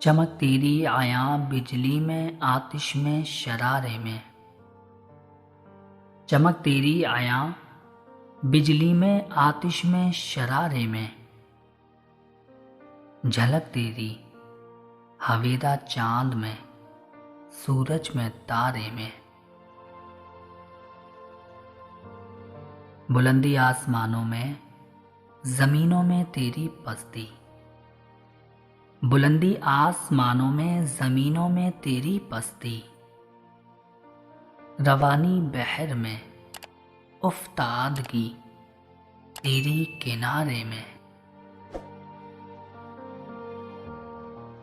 चमक तेरी आया बिजली में आतिश में शरारे में। चमक तेरी आया बिजली में आतिश में शरारे में। झलक तेरी हवेदा चांद में सूरज में तारे में। बुलंदी आसमानों में जमीनों में तेरी पस्ती। बुलंदी आसमानों में जमीनों में तेरी पस्ती। रवानी बहर में उफ्तादगी तेरी किनारे में।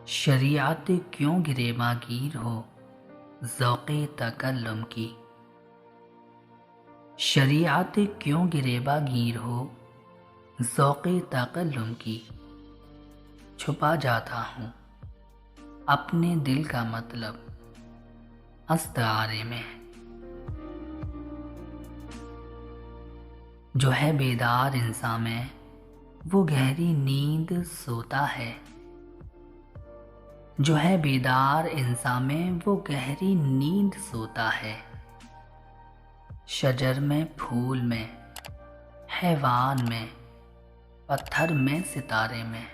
शरीयत क्यों गिरेबागीर हो ज़ौक़े तकल्लुम की। शरीयत क्यों गिरेबागीर हो ज़ौक़े तकल्लुम की। छुपा जाता हूँ अपने दिल का मतलब अस्तारे में। जो है बेदार इंसान में वो गहरी नींद सोता है। जो है बेदार इंसान में वो गहरी नींद सोता है। शजर में फूल में हैवान में पत्थर में सितारे में।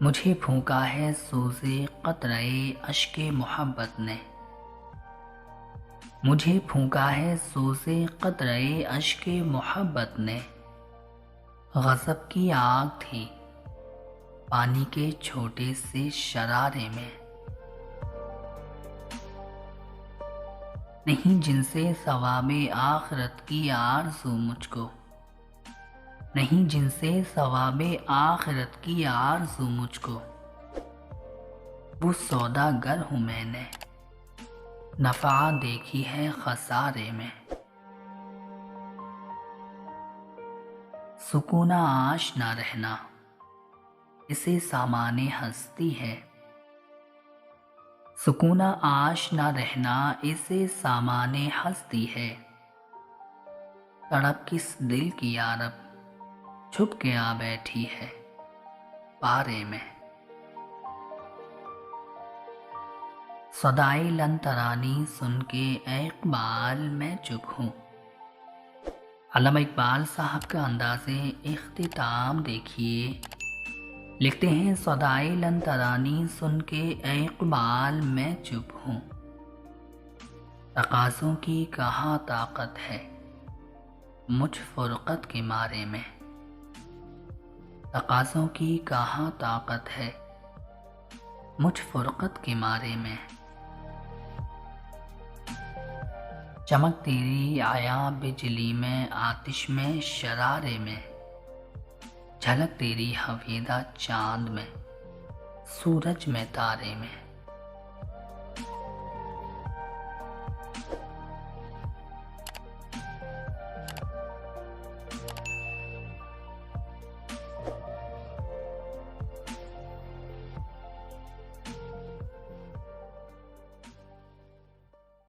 मुझे फूंका है सोज़े क़तरे अश्के मोहब्बत ने। मुझे फूंका है सोज़े क़तरे अश्के मोहब्बत ने। गज़ब की आग थी पानी के छोटे से शरारे में। नहीं जिनसे सवाबे आखिरत की आरज़ू मुझको। नहीं जिनसे सवाबे आखिरत की आरज़ू मुझको। वो सौदागर हूँ मैंने नफ़ा देखी है खसारे में। सुकूना आश ना रहना इसे सामाने हस्ती है। सुकूना आश ना रहना इसे सामाने हस्ती है। तड़प किस दिल की यारब छुप के आ बैठी है पारे में। सदाई लन तरानी सुन के ए इक़बाल मैं चुप हूँ। अल्लामा इकबाल साहब का अंदाज़े इख्तिताम देखिए। लिखते हैं सदाई लन तरानी सुन के ए इक़बाल मैं चुप हूँ। तकाज़ों की कहाँ ताकत है मुझ फ़ुरक़त के मारे में। तकाज़ों की कहाँ ताकत है मुझ फ़ुरक़त के मारे में। चमक तेरी आया बिजली में आतिश में शरारे में। झलक तेरी हवेदा चांद में सूरज में तारे में।